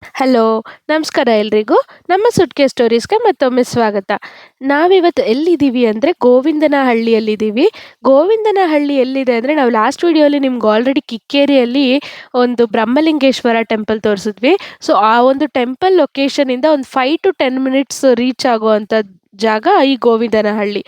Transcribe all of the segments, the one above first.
Hello, ನಮಸ್ಕಾರ ಎಲ್ರಿಗೂ. ನಮ್ಮ ಸುಟ್ಕೇಸ್ ಸ್ಟೋರೀಸ್‌ಗೆ ಮತ್ತೊಮ್ಮೆ ಸ್ವಾಗತ. ನಾವಿವತ್ತು ಎಲ್ಲಿದ್ದೀವಿ ಅಂದರೆ ಗೋವಿಂದನಹಳ್ಳಿಯಲ್ಲಿದ್ದೀವಿ. ಗೋವಿಂದನಹಳ್ಳಿ ಎಲ್ಲಿದೆ ಅಂದರೆ ನಾವು ಲಾಸ್ಟ್ ವಿಡಿಯೋಲಿ ನಿಮ್ಗೆ ಆಲ್ರೆಡಿ ಕಿಕ್ಕೇರಿಯಲ್ಲಿ ಒಂದು ಬ್ರಹ್ಮಲಿಂಗೇಶ್ವರ ಟೆಂಪಲ್ ತೋರಿಸಿದ್ವಿ. ಸೊ, ಆ ಒಂದು ಟೆಂಪಲ್ ಲೊಕೇಶನಿಂದ ಒಂದು 5-10 ಮಿನಿಟ್ಸ್ ರೀಚ್ ಆಗುವಂಥ ಜಾಗ ಈ ಗೋವಿಂದನಹಳ್ಳಿ.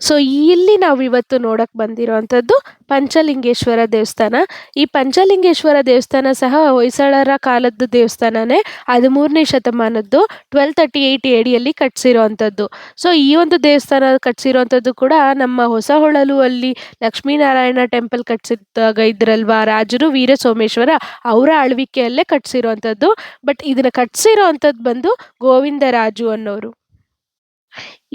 ಸೊ, ಇಲ್ಲಿ ನಾವಿವತ್ತು ನೋಡಕ್ ಬಂದಿರೋಂಥದ್ದು ಪಂಚಲಿಂಗೇಶ್ವರ ದೇವಸ್ಥಾನ. ಈ ಪಂಚಲಿಂಗೇಶ್ವರ ದೇವಸ್ಥಾನ ಸಹ ಹೊಯ್ಸಳರ ಕಾಲದ್ದು ದೇವಸ್ಥಾನನೇ. 13ನೇ ಶತಮಾನದ್ದು 1238 ಎಡಿಯಲ್ಲಿ ಕಟ್ಸಿರೋಂಥದ್ದು. ಸೊ, ಈ ಒಂದು ದೇವಸ್ಥಾನ ಕಟ್ಸಿರೋಂಥದ್ದು ಕೂಡ ನಮ್ಮ ಹೊಸಹೊಳಲು ಅಲ್ಲಿ ಲಕ್ಷ್ಮೀನಾರಾಯಣ ಟೆಂಪಲ್ ಕಟ್ಸಿದ್ದಾಗ ಇದ್ರಲ್ವಾ ರಾಜರು ವೀರ ಸೋಮೇಶ್ವರ, ಅವರ ಆಳ್ವಿಕೆಯಲ್ಲೇ ಕಟ್ಸಿರೋಂಥದ್ದು. ಬಟ್ ಇದನ್ನ ಕಟ್ಸಿರೋಂಥದ್ದು ಬಂದು ಗೋವಿಂದರಾಜು ಅನ್ನೋರು.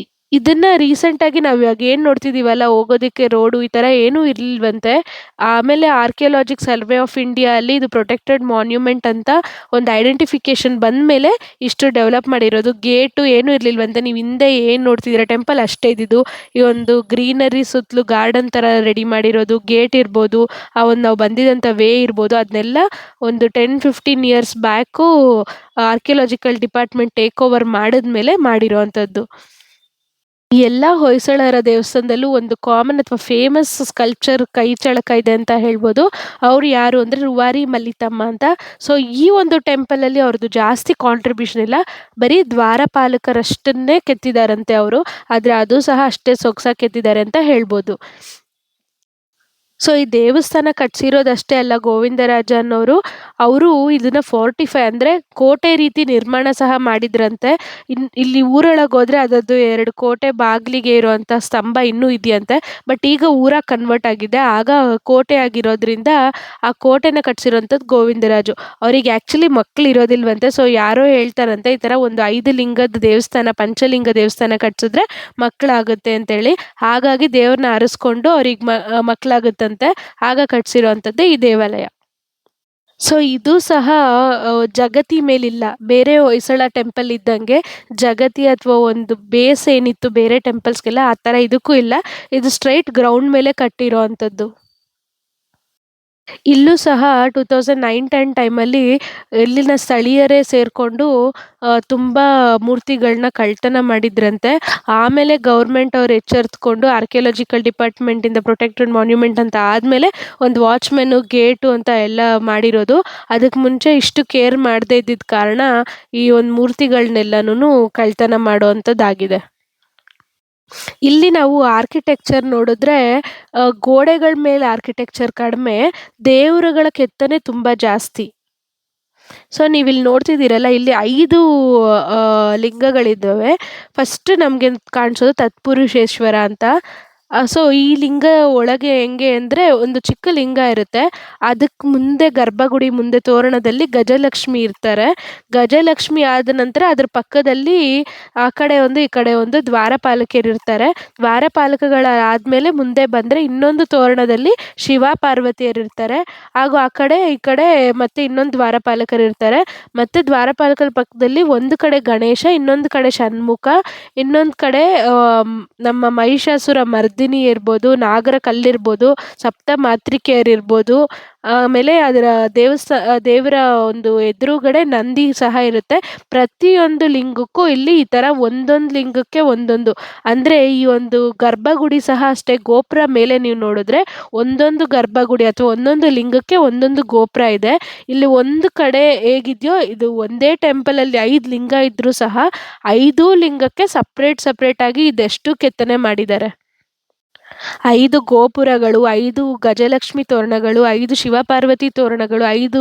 ಇ ಇದನ್ನ ರೀಸೆಂಟಾಗಿ ನಾವು ಇವಾಗ ಏನು ನೋಡ್ತಿದ್ದೀವಲ್ಲ, ಹೋಗೋದಕ್ಕೆ ರೋಡು ಈ ಥರ ಏನೂ ಇರ್ಲಿಲ್ವಂತೆ. ಆಮೇಲೆ ಆರ್ಕಿಯಾಲಜಿಕಲ್ ಸರ್ವೆ ಆಫ್ ಇಂಡಿಯಾ ಅಲ್ಲಿ ಇದು ಪ್ರೊಟೆಕ್ಟೆಡ್ ಮಾನ್ಯುಮೆಂಟ್ ಅಂತ ಒಂದು ಐಡೆಂಟಿಫಿಕೇಶನ್ ಬಂದಮೇಲೆ ಇಷ್ಟು ಡೆವಲಪ್ ಮಾಡಿರೋದು. ಗೇಟು ಏನೂ ಇರ್ಲಿಲ್ವಂತೆ. ನೀವು ಹಿಂದೆ ಏನು ನೋಡ್ತಿದ್ದೀರ ಟೆಂಪಲ್ ಅಷ್ಟೇ ಇದ್ದಿದ್ದು. ಈ ಒಂದು ಗ್ರೀನರಿ ಸುತ್ತಲೂ ಗಾರ್ಡನ್ ಥರ ರೆಡಿ ಮಾಡಿರೋದು, ಗೇಟ್ ಇರ್ಬೋದು, ಆ ಒಂದು ನಾವು ಬಂದಿದ್ದಂಥ ವೇ ಇರ್ಬೋದು, ಅದನ್ನೆಲ್ಲ ಒಂದು 10-15 years back archaeological department take over ಮಾಡಿದ್ಮೇಲೆ ಮಾಡಿರೋವಂಥದ್ದು. ಈ ಎಲ್ಲ ಹೊಯ್ಸಳರ ದೇವಸ್ಥಾನದಲ್ಲೂ ಒಂದು ಕಾಮನ್ ಅಥವಾ ಫೇಮಸ್ ಸ್ಕಲ್ಪ್ಚರ್ ಕೈ ಚಳಕ ಇದೆ ಅಂತ ಹೇಳ್ಬೋದು. ಅವ್ರು ಯಾರು ಅಂದರೆ ರೂವಾರಿ ಮಲ್ಲಿತಮ್ಮ ಅಂತ. ಸೊ, ಈ ಒಂದು ಟೆಂಪಲಲ್ಲಿ ಅವ್ರದ್ದು ಜಾಸ್ತಿ ಕಾಂಟ್ರಿಬ್ಯೂಷನ್ ಇಲ್ಲ. ಬರೀ ದ್ವಾರಪಾಲಕರಷ್ಟನ್ನೇ ಕೆತ್ತಿದಾರಂತೆ ಅವರು. ಆದರೆ ಅದು ಸಹ ಅಷ್ಟೇ ಸೊಗಸಾಗಿ ಕೆತ್ತಿದ್ದಾರೆ ಅಂತ ಹೇಳ್ಬೋದು. ಸೊ, ಈ ದೇವಸ್ಥಾನ ಕಟ್ಸಿರೋದಷ್ಟೇ ಅಲ್ಲ ಗೋವಿಂದರಾಜ ಅನ್ನೋರು. ಅವರು ಇದನ್ನ ಫೋರ್ಟಿಫೈ ಅಂದರೆ ಕೋಟೆ ರೀತಿ ನಿರ್ಮಾಣ ಸಹ ಮಾಡಿದ್ರಂತೆ. ಇಲ್ಲಿ ಊರೊಳಗೆ ಹೋದ್ರೆ ಅದರದ್ದು 2 ಕೋಟೆ ಬಾಗಿಲಿಗೆ ಇರುವಂಥ ಸ್ತಂಭ ಇನ್ನೂ ಇದೆಯಂತೆ. ಬಟ್ ಈಗ ಊರಾಗಿ ಕನ್ವರ್ಟ್ ಆಗಿದೆ. ಆಗ ಕೋಟೆ ಆಗಿರೋದ್ರಿಂದ ಆ ಕೋಟೆನ ಕಟ್ಸಿರೋಂಥದ್ದು ಗೋವಿಂದರಾಜು. ಅವರಿಗೆ ಆ್ಯಕ್ಚುಲಿ ಮಕ್ಳು ಇರೋದಿಲ್ವಂತೆ. ಸೊ, ಯಾರೋ ಹೇಳ್ತಾರಂತೆ ಈ ಥರ ಒಂದು 5 ಲಿಂಗದ ದೇವಸ್ಥಾನ, ಪಂಚಲಿಂಗ ದೇವಸ್ಥಾನ ಕಟ್ಸಿದ್ರೆ ಮಕ್ಕಳಾಗುತ್ತೆ ಅಂತೇಳಿ. ಹಾಗಾಗಿ ದೇವ್ರನ್ನ ಆರಿಸ್ಕೊಂಡು ಅವ್ರಿಗೆ ಮಕ್ಕಳಾಗುತ್ತಂತೆ. ಆಗ ಕಟ್ಸಿರೋಂಥದ್ದೇ ಈ ದೇವಾಲಯ. ಸೊ, ಇದು ಸಹ ಜಗತಿ ಮೇಲಿಲ್ಲ. ಬೇರೆ ಹೊಯ್ಸಳ ಟೆಂಪಲ್ ಇದ್ದಂಗೆ ಜಗತಿ ಅಥವಾ ಒಂದು ಬೇಸ್ ಏನಿತ್ತು ಬೇರೆ ಟೆಂಪಲ್ಸ್‌ಗೆಲ್ಲ, ಆ ಥರ ಇದಕ್ಕೂ ಇಲ್ಲ. ಇದು ಸ್ಟ್ರೈಟ್ ಗ್ರೌಂಡ್ ಮೇಲೆ ಕಟ್ಟಿರೋ ಅಂಥದ್ದು. ಇಲ್ಲೂ ಸಹ 2009-10 ಟೈಮಲ್ಲಿ ಇಲ್ಲಿನ ಸ್ಥಳೀಯರೇ ಸೇರ್ಕೊಂಡು ತುಂಬಾ ಮೂರ್ತಿಗಳನ್ನ ಕಳ್ತನ ಮಾಡಿದ್ರಂತೆ. ಆಮೇಲೆ ಗೌರ್ಮೆಂಟ್ ಅವ್ರು ಎಚ್ಚೆತ್ಕೊಂಡು ಆರ್ಕಿಯಾಲಜಿಕಲ್ ಡಿಪಾರ್ಟ್ಮೆಂಟಿಂದ ಪ್ರೊಟೆಕ್ಟೆಡ್ ಮಾನ್ಯುಮೆಂಟ್ ಅಂತ ಆದಮೇಲೆ ಒಂದು ವಾಚ್‌ಮೆನ್ನು, ಗೇಟು ಅಂತ ಎಲ್ಲ ಮಾಡಿರೋದು. ಅದಕ್ಕೆ ಮುಂಚೆ ಇಷ್ಟು ಕೇರ್ ಮಾಡದೇ ಇದ್ದಿದ್ದ ಕಾರಣ ಈ ಒಂದು ಮೂರ್ತಿಗಳನ್ನೆಲ್ಲನೂ ಕಳ್ತನ ಮಾಡೋವಂಥದ್ದಾಗಿದೆ. ಇಲ್ಲಿ ನಾವು ಆರ್ಕಿಟೆಕ್ಚರ್ ನೋಡಿದ್ರೆ ಗೋಡೆಗಳ ಮೇಲೆ ಆರ್ಕಿಟೆಕ್ಚರ್ ಕಡಿಮೆ, ದೇವರುಗಳ ಕೆತ್ತನೆ ತುಂಬ ಜಾಸ್ತಿ. ಸೊ, ನೀವಿಲ್ಲಿ ನೋಡ್ತಿದ್ದೀರಲ್ಲ, ಇಲ್ಲಿ 5 ಲಿಂಗಗಳಿದ್ದಾವೆ. ಫಸ್ಟ್ ನಮಗೆ ಕಾಣಿಸೋದು ತತ್ಪುರುಷೇಶ್ವರ ಅಂತ. ಸೊ, ಈ ಲಿಂಗ ಒಳಗೆ ಹೆಂಗೆ ಅಂದರೆ ಒಂದು ಚಿಕ್ಕ ಲಿಂಗ ಇರುತ್ತೆ. ಅದಕ್ಕೆ ಮುಂದೆ ಗರ್ಭಗುಡಿ ಮುಂದೆ ತೋರಣದಲ್ಲಿ ಗಜಲಕ್ಷ್ಮಿ ಇರ್ತಾರೆ. ಗಜಲಕ್ಷ್ಮಿ ಆದ ನಂತರ ಅದ್ರ ಪಕ್ಕದಲ್ಲಿ ಆ ಕಡೆ ಒಂದು, ಈ ಕಡೆ ಒಂದು ದ್ವಾರಪಾಲಕಿಯರಿರ್ತಾರೆ. ದ್ವಾರಪಾಲಕಗಳಾದ್ಮೇಲೆ ಮುಂದೆ ಬಂದರೆ ಇನ್ನೊಂದು ತೋರಣದಲ್ಲಿ ಶಿವ ಪಾರ್ವತಿಯರಿರ್ತಾರೆ. ಹಾಗೂ ಆ ಕಡೆ, ಈ ಕಡೆ ಮತ್ತೆ ಇನ್ನೊಂದು ದ್ವಾರಪಾಲಕರಿರ್ತಾರೆ. ಮತ್ತೆ ದ್ವಾರಪಾಲಕರ ಪಕ್ಕದಲ್ಲಿ ಒಂದು ಕಡೆ ಗಣೇಶ, ಇನ್ನೊಂದು ಕಡೆ ಷಣ್ಮುಖ, ಇನ್ನೊಂದು ಕಡೆ ನಮ್ಮ ಮಹಿಷಾಸುರ ಮರ್ದಿನಿ ಇರ್ಬೋದು, ನಾಗರ ಕಲ್ಲಿರ್ಬೋದು, ಸಪ್ತ ಮಾತೃಕೆಯರಿರ್ಬೋದು. ಆಮೇಲೆ ಅದರ ದೇವರ ಒಂದು ಎದುರುಗಡೆ ನಂದಿ ಸಹ ಇರುತ್ತೆ. ಪ್ರತಿಯೊಂದು ಲಿಂಗಕ್ಕೂ ಇಲ್ಲಿ ಈ ಥರ ಒಂದೊಂದು ಲಿಂಗಕ್ಕೆ ಒಂದೊಂದು, ಅಂದರೆ ಈ ಒಂದು ಗರ್ಭಗುಡಿ ಸಹ ಅಷ್ಟೇ. ಗೋಪುರ ಮೇಲೆ ನೀವು ನೋಡಿದ್ರೆ ಒಂದೊಂದು ಗರ್ಭಗುಡಿ ಅಥವಾ ಒಂದೊಂದು ಲಿಂಗಕ್ಕೆ ಒಂದೊಂದು ಗೋಪುರ ಇದೆ. ಇಲ್ಲಿ ಒಂದು ಕಡೆ ಹೇಗಿದೆಯೋ ಇದು ಒಂದೇ ಟೆಂಪಲಲ್ಲಿ 5 ಲಿಂಗ ಇದ್ರೂ ಸಹ 5 ಲಿಂಗಕ್ಕೆ ಸಪ್ರೇಟಾಗಿ ಇದೆಷ್ಟು ಕೆತ್ತನೆ ಮಾಡಿದ್ದಾರೆ. 5 ಗೋಪುರಗಳು, 5 ಗಜಲಕ್ಷ್ಮಿ ತೋರಣಗಳು, 5 ಶಿವಪಾರ್ವತಿ ತೋರಣಗಳು, 5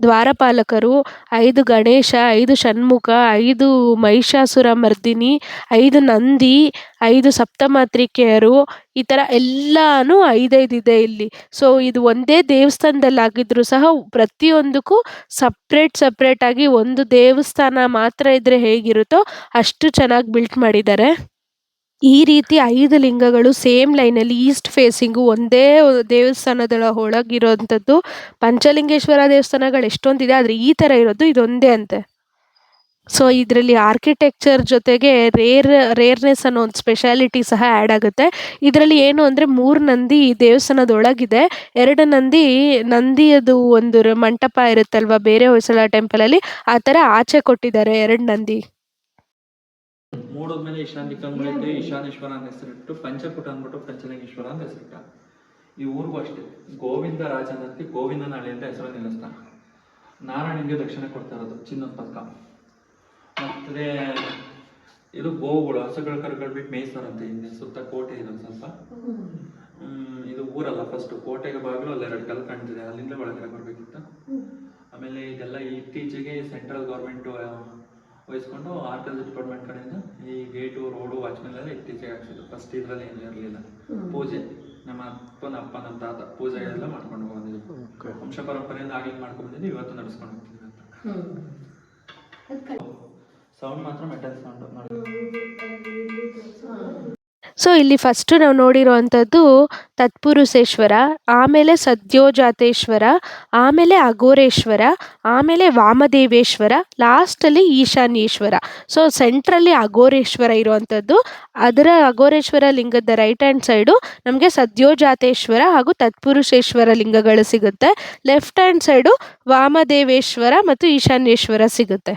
ದ್ವಾರಪಾಲಕರು, 5 ಗಣೇಶ, 5 ಷಣ್ಮುಖ, 5 ಮಹಿಷಾಸುರ ಮರ್ದಿನಿ, 5 ನಂದಿ, 5 ಸಪ್ತಮಾತೃಕೆಯರು, ಈ ಥರ ಎಲ್ಲಾನು 5 ಇದೆ ಇಲ್ಲಿ. ಸೊ, ಇದು ಒಂದೇ ದೇವಸ್ಥಾನದಲ್ಲಾಗಿದ್ರೂ ಸಹ ಪ್ರತಿಯೊಂದಕ್ಕೂ ಸಪ್ರೇಟಾಗಿ ಒಂದು ದೇವಸ್ಥಾನ ಮಾತ್ರ ಇದ್ರೆ ಹೇಗಿರುತ್ತೋ ಅಷ್ಟು ಚೆನ್ನಾಗಿ ಬಿಲ್ಟ್ ಮಾಡಿದ್ದಾರೆ. ಈ ರೀತಿ 5 ಲಿಂಗಗಳು ಸೇಮ್ ಲೈನಲ್ಲಿ ಈಸ್ಟ್ ಫೇಸಿಂಗು ಒಂದೇ ದೇವಸ್ಥಾನದ ಒಳಗಿರೋಂಥದ್ದು. ಪಂಚಲಿಂಗೇಶ್ವರ ದೇವಸ್ಥಾನಗಳು ಎಷ್ಟೊಂದಿದೆ, ಆದರೆ ಈ ಥರ ಇರೋದು ಇದೊಂದೇ ಅಂತೆ. ಸೊ ಇದರಲ್ಲಿ ಆರ್ಕಿಟೆಕ್ಚರ್ ಜೊತೆಗೆ ರೇರ್ನೆಸ್ ಅನ್ನೋ ಒಂದು ಸ್ಪೆಷಾಲಿಟಿ ಸಹ ಆ್ಯಡ್ ಆಗುತ್ತೆ. ಇದರಲ್ಲಿ ಏನು ಅಂದರೆ 3 ನಂದಿ ದೇವಸ್ಥಾನದೊಳಗಿದೆ. 2 ನಂದಿಯದು ಒಂದು ಮಂಟಪ ಇರುತ್ತಲ್ವಾ ಬೇರೆ ಹೊಯ್ಸಳ ಟೆಂಪಲಲ್ಲಿ, ಆ ಥರ ಆಚೆ ಕೊಟ್ಟಿದ್ದಾರೆ 2 ನಂದಿ. ಮೂಡೋದ್ಮೇಲೆ ಈಶಾನ್ಯ ದಿಕ್ಕಂಬಳಿಗೆ ಈಶಾನೇಶ್ವರ ಅಂತ ಹೆಸರಿಟ್ಟು ಪಂಚಕುಟ ಅಂದ್ಬಿಟ್ಟು ಪಂಚಲಿಂಗೇಶ್ವರ ಅಂತ ಹೆಸರಿಟ್ಟ. ಈ ಊರಿಗೂ ಅಷ್ಟೇ ಗೋವಿಂದ ರಾಜನಂತೆ ಗೋವಿಂದನಹಳ್ಳಿ ಅಂತ ಹೆಸರು ನಿಲ್ಲಿಸ್ತಾನೆ. ನಾರಾಯಣಿಗೆ ದಕ್ಷಿಣ ಕೊಡ್ತಾ ಇರೋದು ಚಿನ್ನದ ಪದಕ. ಮತ್ತೆ ಇದು ಗೋವುಗಳು ಹಸುಗಳ ಕರುಗಳು ಬಿಟ್ಟು ಮೇಯ್ತಾರಂತೆ. ಹಿಂದೆ ಸುತ್ತ ಕೋಟೆ ಇದೆ ಸ್ವಲ್ಪ. ಇದು ಊರಲ್ಲ, ಫಸ್ಟ್ ಕೋಟೆಗೆ ಬಾಗಿಲು ಅಲ್ಲಿ 2 ಕಲ್ಲು ಕಾಣ್ತಿದೆ, ಅಲ್ಲಿಂದ ಒಳಗಡೆ ಬರ್ಬೇಕಿತ್ತು. ಆಮೇಲೆ ಇದೆಲ್ಲ ಇತ್ತೀಚೆಗೆ ಸೆಂಟ್ರಲ್ ಗೌರ್ಮೆಂಟ್ ವಹಿಸ್ಕೊಂಡು ಆರ್ಕಲ್ಚರ್ ಡಿಪಾರ್ಟ್ಮೆಂಟ್ ಕಡೆಯಿಂದ ಈ ಗೇಟು ರೋಡು ವಾಚ್ಮೆನ್ ಎಲ್ಲ ಇತ್ತೀಚೆಗೆ ಹಾಕ್ಸಿದ್ರು. ಫಸ್ಟ್ ಇದ್ರಲ್ಲಿ ಏನು ಇರಲಿಲ್ಲ. ಪೂಜೆ ನಮ್ಮ ಅಪ್ಪ ನಮ್ಮ ತಾತ ಪೂಜೆ ಎಲ್ಲ ಮಾಡ್ಕೊಂಡು ಬಂದಿದ್ವಿ. ವಂಶ ಪರಂಪರೆಯಿಂದ ಆಗ್ಲಿಂಗ್ ಮಾಡ್ಕೊಂಡು ಬಂದಿದ್ವಿ, ಇವತ್ತು ನಡೆಸ್ಕೊಂಡು ಹೋಗ್ತೀವಿ ಅಂತ. ಸೌಂಡ್ ಮಾತ್ರ ಮೆಟಲ್ ಸೌಂಡ್. ಸೊ ಇಲ್ಲಿ ಫಸ್ಟು ನಾವು ನೋಡಿರೋವಂಥದ್ದು ತತ್ಪುರುಷೇಶ್ವರ, ಆಮೇಲೆ ಸದ್ಯೋಜಾತೇಶ್ವರ, ಆಮೇಲೆ ಅಘೋರೇಶ್ವರ, ಆಮೇಲೆ ವಾಮದೇವೇಶ್ವರ, ಲಾಸ್ಟಲ್ಲಿ ಈಶಾನ್ಯೇಶ್ವರ. ಸೊ ಸೆಂಟ್ರಲ್ಲಿ ಅಘೋರೇಶ್ವರ ಇರುವಂಥದ್ದು. ಅದರ ಅಘೋರೇಶ್ವರ ಲಿಂಗದ ರೈಟ್ ಹ್ಯಾಂಡ್ ಸೈಡು ನಮಗೆ ಸದ್ಯೋಜಾತೇಶ್ವರ ಹಾಗೂ ತತ್ಪುರುಷೇಶ್ವರ ಲಿಂಗಗಳು ಸಿಗುತ್ತೆ. ಲೆಫ್ಟ್ ಹ್ಯಾಂಡ್ ಸೈಡು ವಾಮದೇವೇಶ್ವರ ಮತ್ತು ಈಶಾನ್ಯೇಶ್ವರ ಸಿಗುತ್ತೆ.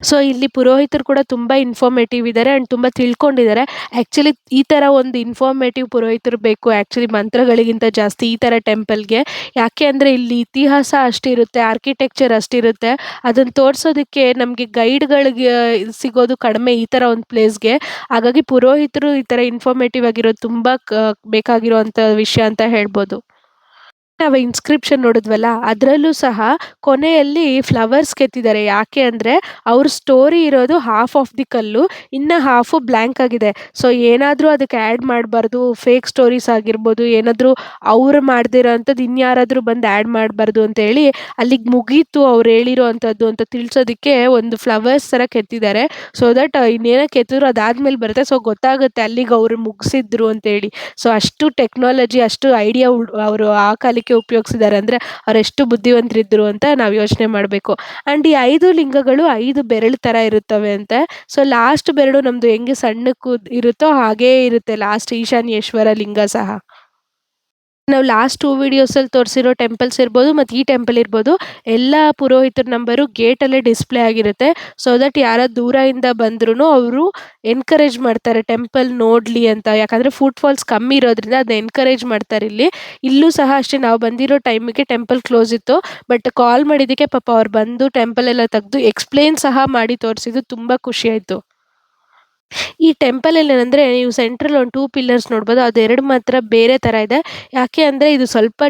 ಸೊ ಇಲ್ಲಿ ಪುರೋಹಿತರು ಕೂಡ ತುಂಬ ಇನ್ಫಾರ್ಮೇಟಿವ್ ಇದ್ದಾರೆ ಆ್ಯಂಡ್ ತುಂಬ ತಿಳ್ಕೊಂಡಿದ್ದಾರೆ. ಆ್ಯಕ್ಚುಲಿ ಈ ಥರ ಒಂದು ಇನ್ಫಾರ್ಮೇಟಿವ್ ಪುರೋಹಿತರು ಬೇಕು ಆ್ಯಕ್ಚುಲಿ ಮಂತ್ರಗಳಿಗಿಂತ ಜಾಸ್ತಿ ಈ ಥರ ಟೆಂಪಲ್ಗೆ. ಯಾಕೆ ಅಂದರೆ ಇಲ್ಲಿ ಇತಿಹಾಸ ಅಷ್ಟಿರುತ್ತೆ, ಆರ್ಕಿಟೆಕ್ಚರ್ ಅಷ್ಟಿರುತ್ತೆ, ಅದನ್ನು ತೋರಿಸೋದಕ್ಕೆ ನಮಗೆ ಗೈಡ್ಗಳಿಗೆ ಸಿಗೋದು ಕಡಿಮೆ ಈ ಥರ ಒಂದು ಪ್ಲೇಸ್ಗೆ. ಹಾಗಾಗಿ ಪುರೋಹಿತರು ಈ ಥರ ಇನ್ಫಾರ್ಮೇಟಿವ್ ಆಗಿರೋದು ತುಂಬ ಬೇಕಾಗಿರೋವಂಥ ವಿಷಯ ಅಂತ ಹೇಳ್ಬೋದು. ನಾವು ಇನ್ಸ್ಕ್ರಿಪ್ಷನ್ ನೋಡಿದ್ವಲ್ಲ, ಅದರಲ್ಲೂ ಸಹ ಕೊನೆಯಲ್ಲಿ ಫ್ಲವರ್ಸ್ ಕೆತ್ತಿದ್ದಾರೆ. ಯಾಕೆ ಅಂದರೆ ಅವ್ರ ಸ್ಟೋರಿ ಇರೋದು ಹಾಫ್ ಆಫ್ ದಿ ಕಲ್ಲು, ಇನ್ನು ಹಾಫು ಬ್ಲ್ಯಾಂಕ್ ಆಗಿದೆ. ಸೊ ಏನಾದರೂ ಅದಕ್ಕೆ ಆ್ಯಡ್ ಮಾಡಬಾರ್ದು, ಫೇಕ್ ಸ್ಟೋರೀಸ್ ಆಗಿರ್ಬೋದು, ಏನಾದರೂ ಅವ್ರು ಮಾಡದಿರೋ ಅಂಥದ್ದು ಇನ್ಯಾರಾದರೂ ಬಂದು ಆ್ಯಡ್ ಮಾಡಬಾರ್ದು ಅಂತೇಳಿ ಅಲ್ಲಿಗೆ ಮುಗೀತು ಅವ್ರು ಹೇಳಿರೋ ಅಂಥದ್ದು ಅಂತ ತಿಳಿಸೋದಕ್ಕೆ ಒಂದು ಫ್ಲವರ್ಸ್ ಥರ ಕೆತ್ತಿದ್ದಾರೆ. ಸೊ ದಟ್ ಇನ್ನೇನೋ ಕೆತ್ತಿದ್ರು ಅದಾದಮೇಲೆ ಬರುತ್ತೆ, ಸೊ ಗೊತ್ತಾಗುತ್ತೆ ಅಲ್ಲಿಗೆ ಅವರು ಮುಗಿಸಿದ್ರು ಅಂತೇಳಿ. ಸೊ ಅಷ್ಟು ಟೆಕ್ನಾಲಜಿ, ಅಷ್ಟು ಐಡಿಯಾ ಅವರು ಆ ಕಾಲಕ್ಕೆ ಉಪಯೋಗಿಸಿದ್ದಾರೆ ಅಂದರೆ ಅವರೆಷ್ಟು ಬುದ್ಧಿವಂತರಿದ್ದರು ಅಂತ ನಾವು ಯೋಚನೆ ಮಾಡಬೇಕು. ಆ್ಯಂಡ್ ಈ 5 ಲಿಂಗಗಳು 5 ಬೆರಳು ಥರ ಇರುತ್ತವೆ ಅಂತೆ. ಸೊ ಲಾಸ್ಟ್ ಬೆರಳು ನಮ್ಮದು ಹೆಂಗೆ ಸಣ್ಣಕ್ಕೆ ಇರುತ್ತೋ ಹಾಗೇ ಇರುತ್ತೆ ಲಾಸ್ಟ್ ಈಶಾನ್ಯೇಶ್ವರ ಲಿಂಗ ಸಹ. ನಾವು ಲಾಸ್ಟ್ 2 ವಿಡಿಯೋಸಲ್ಲಿ ತೋರಿಸಿರೋ ಟೆಂಪಲ್ಸ್ ಇರ್ಬೋದು ಮತ್ತು ಈ ಟೆಂಪಲ್ ಇರ್ಬೋದು, ಎಲ್ಲ ಪುರೋಹಿತರ ನಂಬರು ಗೇಟಲ್ಲೇ ಡಿಸ್ಪ್ಲೇ ಆಗಿರುತ್ತೆ. ಸೊ ದಟ್ ಯಾರೋ ದೂರದಿಂದ ಬಂದ್ರೂ ಅವರು ಎನ್ಕರೇಜ್ ಮಾಡ್ತಾರೆ ಟೆಂಪಲ್ ನೋಡಲಿ ಅಂತ. ಯಾಕಂದರೆ ಫುಟ್ಫಾಲ್ಸ್ ಕಮ್ಮಿ ಇರೋದ್ರಿಂದ ಅದನ್ನ ಎನ್ಕರೇಜ್ ಮಾಡ್ತಾರೆ ಇಲ್ಲಿ. ಇಲ್ಲೂ ಸಹ ಅಷ್ಟೇ, ನಾವು ಬಂದಿರೋ ಟೈಮಿಗೆ ಟೆಂಪಲ್ ಕ್ಲೋಸ್ ಇತ್ತು, ಬಟ್ ಕಾಲ್ ಮಾಡಿದ್ದಕ್ಕೆ ಪಾಪ ಅವ್ರು ಬಂದು ಟೆಂಪಲ್ ಎಲ್ಲ ತೆಗೆದು ಎಕ್ಸ್ಪ್ಲೇನ್ ಸಹ ಮಾಡಿ ತೋರಿಸಿದ್ದು ತುಂಬ ಖುಷಿಯಾಯಿತು. ಈ ಟೆಂಪಲಲ್ಲಿ ಏನಂದರೆ ನೀವು ಸೆಂಟ್ರಲ್ಲಿ ಒಂದು 2 ಪಿಲ್ಲರ್ಸ್ ನೋಡ್ಬೋದು, ಅದು 2 ಮಾತ್ರ ಬೇರೆ ಥರ ಇದೆ. ಯಾಕೆ ಅಂದರೆ ಇದು ಸ್ವಲ್ಪ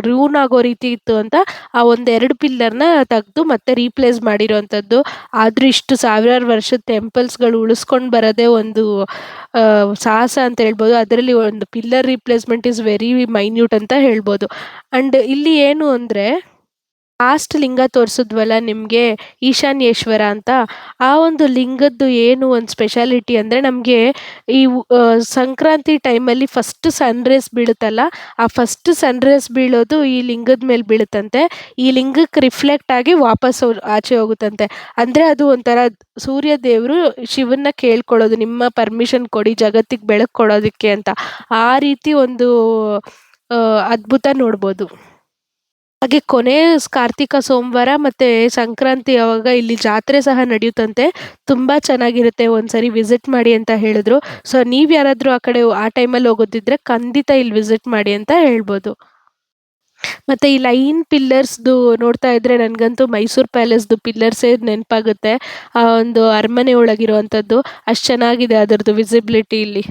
ರೂನ್ ಆಗೋ ರೀತಿ ಇತ್ತು ಅಂತ ಆ ಒಂದು 2 ಪಿಲ್ಲರ್ನ ತೆಗೆದು ಮತ್ತೆ ರೀಪ್ಲೇಸ್ ಮಾಡಿರೋವಂಥದ್ದು. ಆದರೂ ಇಷ್ಟು ಸಾವಿರಾರು ವರ್ಷದ ಟೆಂಪಲ್ಸ್ಗಳು ಉಳಿಸ್ಕೊಂಡು ಬರೋದೇ ಒಂದು ಸಾಹಸ ಅಂತ ಹೇಳ್ಬೋದು. ಅದರಲ್ಲಿ ಒಂದು pillar replacement is very minute ಅಂತ ಹೇಳ್ಬೋದು. ಆ್ಯಂಡ್ ಇಲ್ಲಿ ಏನು ಅಂದರೆ ಲಾಸ್ಟ್ ಲಿಂಗ ತೋರಿಸಿದ್ವಲ್ಲ ನಿಮಗೆ ಈಶಾನ್ಯೇಶ್ವರ ಅಂತ, ಆ ಒಂದು ಲಿಂಗದ್ದು ಏನು ಒಂದು ಸ್ಪೆಷಾಲಿಟಿ ಅಂದರೆ ನಮಗೆ ಈ ಸಂಕ್ರಾಂತಿ ಟೈಮಲ್ಲಿ ಫಸ್ಟ್ ಸನ್ರೈಸ್ ಬೀಳುತ್ತಲ್ಲ, ಆ ಫಸ್ಟ್ ಸನ್ರೈಸ್ ಬೀಳೋದು ಈ ಲಿಂಗದ ಮೇಲೆ ಬೀಳುತ್ತಂತೆ. ಈ ಲಿಂಗಕ್ಕೆ ರಿಫ್ಲೆಕ್ಟ್ ಆಗಿ ವಾಪಸ್ ಆಚೆ ಹೋಗುತ್ತಂತೆ. ಅಂದರೆ ಅದು ಒಂಥರ ಸೂರ್ಯ ದೇವರು ಶಿವನ್ನ ಕೇಳ್ಕೊಳ್ಳೋದು, ನಿಮ್ಮ ಪರ್ಮಿಷನ್ ಕೊಡಿ ಜಗತ್ತಿಗೆ ಬೆಳಕು ಕೊಡೋದಕ್ಕೆ ಅಂತ. ಆ ರೀತಿ ಒಂದು ಅದ್ಭುತ ನೋಡ್ಬೋದು. ಹಾಗೆ ಕೊನೆ ಕಾರ್ತಿಕ ಸೋಮವಾರ ಮತ್ತು ಸಂಕ್ರಾಂತಿ ಆವಾಗ ಇಲ್ಲಿ ಜಾತ್ರೆ ಸಹ ನಡೆಯುತ್ತಂತೆ. ತುಂಬ ಚೆನ್ನಾಗಿರುತ್ತೆ, ಒಂದ್ಸರಿ ವಿಸಿಟ್ ಮಾಡಿ ಅಂತ ಹೇಳಿದ್ರು. ಸೊ ನೀವು ಯಾರಾದರೂ ಆ ಕಡೆ ಆ ಟೈಮಲ್ಲಿ ಹೋಗೋದಿದ್ರೆ ಖಂಡಿತ ಇಲ್ಲಿ ವಿಸಿಟ್ ಮಾಡಿ ಅಂತ ಹೇಳ್ಬೋದು. ಮತ್ತು ಈ ಲೈನ್ ಪಿಲ್ಲರ್ಸ್ದು ನೋಡ್ತಾ ಇದ್ದರೆ ನನಗಂತೂ ಮೈಸೂರು ಪ್ಯಾಲೇಸ್ದು ಪಿಲ್ಲರ್ಸೇ ನೆನಪಾಗುತ್ತೆ. ಆ ಒಂದು ಅರಮನೆ ಒಳಗಿರುವಂಥದ್ದು ಅಷ್ಟು ಚೆನ್ನಾಗಿದೆ ಅದರದ್ದು ವಿಸಿಬಿಲಿಟಿ ಇಲ್ಲಿ.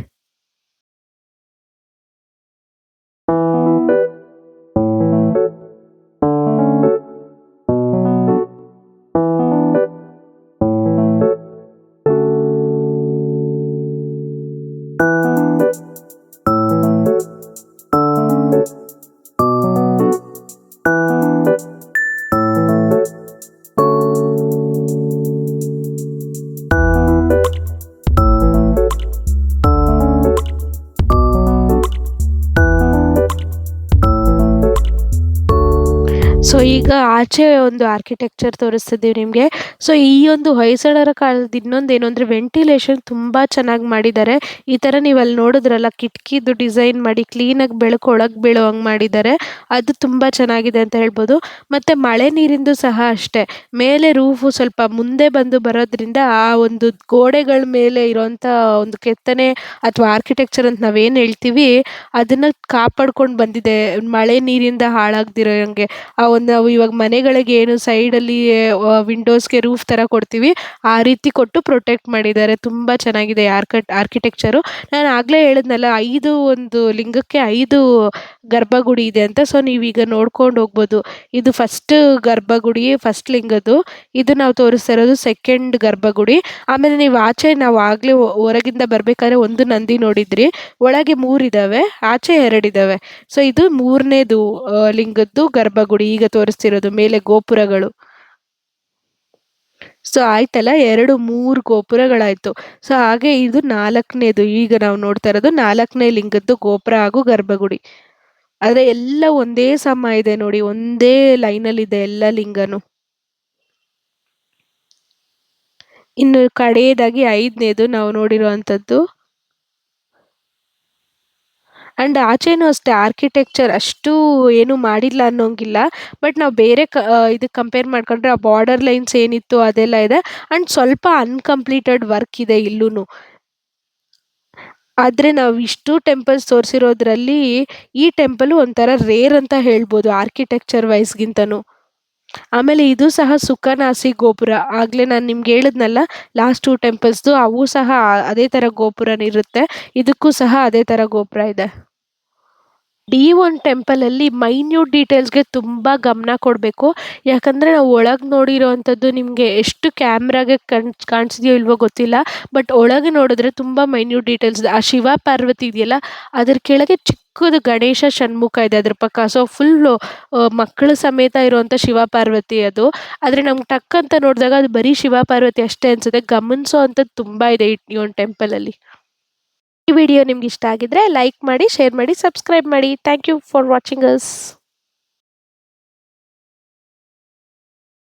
ಈಗ ಆಚೆ ಒಂದು ಆರ್ಕಿಟೆಕ್ಚರ್ ತೋರಿಸ್ತಿದ್ದೀವಿ ನಿಮಗೆ. ಸೊ ಈ ಒಂದು ಹೊಯ್ಸಳರ ಕಾಲದ ಇನ್ನೊಂದೇನು ಅಂದರೆ ವೆಂಟಿಲೇಷನ್ ತುಂಬ ಚೆನ್ನಾಗಿ ಮಾಡಿದ್ದಾರೆ. ಈ ಥರ ನೀವು ಅಲ್ಲಿ ನೋಡಿದ್ರಲ್ಲ ಕಿಟಕಿದು ಡಿಸೈನ್ ಮಾಡಿ ಕ್ಲೀನಾಗಿ ಬೆಳಕು ಒಳಗೆ ಬೀಳೋ ಹಂಗೆ ಮಾಡಿದ್ದಾರೆ. ಅದು ತುಂಬ ಚೆನ್ನಾಗಿದೆ ಅಂತ ಹೇಳ್ಬೋದು. ಮತ್ತು ಮಳೆ ನೀರಿಂದು ಸಹ ಅಷ್ಟೇ, ಮೇಲೆ ರೂಫು ಸ್ವಲ್ಪ ಮುಂದೆ ಬಂದು ಬರೋದ್ರಿಂದ ಆ ಒಂದು ಗೋಡೆಗಳ ಮೇಲೆ ಇರೋಂಥ ಒಂದು ಕೆತ್ತನೆ ಅಥವಾ ಆರ್ಕಿಟೆಕ್ಚರ್ ಅಂತ ನಾವೇನು ಹೇಳ್ತೀವಿ ಅದನ್ನು ಕಾಪಾಡ್ಕೊಂಡು ಬಂದಿದೆ, ಮಳೆ ನೀರಿಂದ ಹಾಳಾಗದಿರೋ ಹಂಗೆ. ಆ ಒಂದು ನಾವು ಇವಾಗ ಮನೆಗಳಿಗೆ ಏನು ಸೈಡಲ್ಲಿ ವಿಂಡೋಸ್ಗೆ ರೂಫ್ ಥರ ಕೊಡ್ತೀವಿ, ಆ ರೀತಿ ಕೊಟ್ಟು ಪ್ರೊಟೆಕ್ಟ್ ಮಾಡಿದ್ದಾರೆ. ತುಂಬ ಚೆನ್ನಾಗಿದೆ ಆರ್ಕಿಟೆಕ್ಚರು. ನಾನು ಆಗಲೇ ಹೇಳಿದ್ನಲ್ಲ 5 ಒಂದು ಲಿಂಗಕ್ಕೆ 5 ಗರ್ಭಗುಡಿ ಇದೆ ಅಂತ. ಸೊ ನೀವೀಗ ನೋಡ್ಕೊಂಡು ಹೋಗ್ಬೋದು. ಇದು ಫಸ್ಟ್ ಗರ್ಭಗುಡಿ, ಫಸ್ಟ್ ಲಿಂಗದ್ದು. ಇದು ನಾವು ತೋರಿಸ್ತಾ ಇರೋದು ಸೆಕೆಂಡ್ ಗರ್ಭಗುಡಿ. ಆಮೇಲೆ ನೀವು ಆಚೆ ನಾವು ಆಗಲೇ ಹೊರಗಿಂದ ಬರಬೇಕಾದ್ರೆ ಒಂದು ನಂದಿ ನೋಡಿದ್ರಿ, ಒಳಗೆ 3 ಇದ್ದಾವೆ, ಆಚೆ 2 ಇದ್ದಾವೆ. ಸೊ ಇದು 3ನೇದು ಲಿಂಗದ್ದು ಗರ್ಭಗುಡಿ ಈಗ ತೋರಿಸ್ತಿರೋದು, ಮೇಲೆ ಗೋಪುರಗಳು. ಸೊ ಆಯ್ತಲ್ಲ, 2, 3 ಗೋಪುರಗಳಾಯಿತು. ಸೊ ಹಾಗೆ ಇದು 4ನೇದು, ಈಗ ನಾವು ನೋಡ್ತಾ ಇರೋದು 4ನೇ ಲಿಂಗದ್ದು ಗೋಪುರ ಹಾಗೂ ಗರ್ಭಗುಡಿ. ಆದರೆ ಎಲ್ಲ ಒಂದೇ ಸಮ ಇದೆ ನೋಡಿ, ಒಂದೇ ಲೈನಲ್ಲಿದೆ ಎಲ್ಲ ಲಿಂಗನು. ಇನ್ನು ಕಡೆಯದಾಗಿ 5ನೇದು ನಾವು ನೋಡಿರುವಂಥದ್ದು. ಆ್ಯಂಡ್ ಆಚೆನೂ ಅಷ್ಟೇ ಆರ್ಕಿಟೆಕ್ಚರ್ ಅಷ್ಟು ಏನು ಮಾಡಿಲ್ಲ ಅನ್ನೋಂಗಿಲ್ಲ. ಬಟ್ ನಾವು ಬೇರೆ ಇದಕ್ಕೆ ಕಂಪೇರ್ ಮಾಡ್ಕೊಂಡ್ರೆ ಆ ಬಾರ್ಡರ್ ಲೈನ್ಸ್ ಏನಿತ್ತು ಅದೆಲ್ಲ ಇದೆ. ಆ್ಯಂಡ್ ಸ್ವಲ್ಪ ಅನ್‌ಕಂಪ್ಲೀಟೆಡ್ ವರ್ಕ್ ಇದೆ ಇಲ್ಲೂನು. ಆದರೆ ನಾವು ಇಷ್ಟು ಟೆಂಪಲ್ಸ್ ತೋರಿಸಿರೋದ್ರಲ್ಲಿ ಈ ಟೆಂಪಲು ಒಂಥರ ರೇರ್ ಅಂತ ಹೇಳ್ಬೋದು ಆರ್ಕಿಟೆಕ್ಚರ್ ವೈಸ್‌ಗಿಂತನೂ. ಆಮೇಲೆ ಇದು ಸಹ ಸುಖನಾಸಿ ಗೋಪುರ. ಆಗಲೇ ನಾನು ನಿಮ್ಗೆ ಹೇಳಿದ್ನಲ್ಲ ಲಾಸ್ಟ್ 2 ಟೆಂಪಲ್ಸ್‌ದು, ಅವು ಸಹ ಅದೇ ಥರ ಗೋಪುರನೇ ಇರುತ್ತೆ. ಇದಕ್ಕೂ ಸಹ ಅದೇ ಥರ ಗೋಪುರ ಇದೆ. D1 ಟೆಂಪಲಲ್ಲಿ ಮೈನ್ಯೂಟ್ ಡೀಟೇಲ್ಸ್‌ಗೆ ತುಂಬ ಗಮನ ಕೊಡಬೇಕು. ಯಾಕಂದರೆ ನಾವು ಒಳಗೆ ನೋಡಿರೋವಂಥದ್ದು ನಿಮಗೆ ಎಷ್ಟು ಕ್ಯಾಮ್ರಾಗೆ ಕಾಣಿಸಿದೆಯೋ ಇಲ್ವೋ ಗೊತ್ತಿಲ್ಲ. ಬಟ್ ಒಳಗೆ ನೋಡಿದ್ರೆ ತುಂಬ ಮೈನ್ಯೂಟ್ ಡೀಟೇಲ್ಸ್ ಇದೆ. ಆ ಶಿವ ಪಾರ್ವತಿ ಇದೆಯಲ್ಲ, ಅದ್ರ ಕೆಳಗೆ ಚಿಕ್ಕದು ಗಣೇಶ ಷಣ್ಮುಖ ಇದೆ ಅದ್ರ ಪಕ್ಕ. ಸೊ ಫುಲ್ಲು ಮಕ್ಕಳು ಸಮೇತ ಇರುವಂಥ ಶಿವ ಪಾರ್ವತಿ ಅದು. ಆದರೆ ನಮ್ಗೆ ಟಕ್ ಅಂತ ನೋಡಿದಾಗ ಅದು ಬರೀ ಶಿವ ಪಾರ್ವತಿ ಅಷ್ಟೇ ಅನಿಸುತ್ತೆ. ಗಮನಿಸೋ ಅಂಥದ್ದು ತುಂಬ ಇದೆ ಈ ಒಂದು ಟೆಂಪಲಲ್ಲಿ. ಈ ವಿಡಿಯೋ ನಿಮ್ಗೆ ಇಷ್ಟ ಆಗಿದ್ರೆ ಲೈಕ್ ಮಾಡಿ, ಶೇರ್ ಮಾಡಿ, ಸಬ್ಸ್ಕ್ರೈಬ್ ಮಾಡಿ. Thank you for watching us.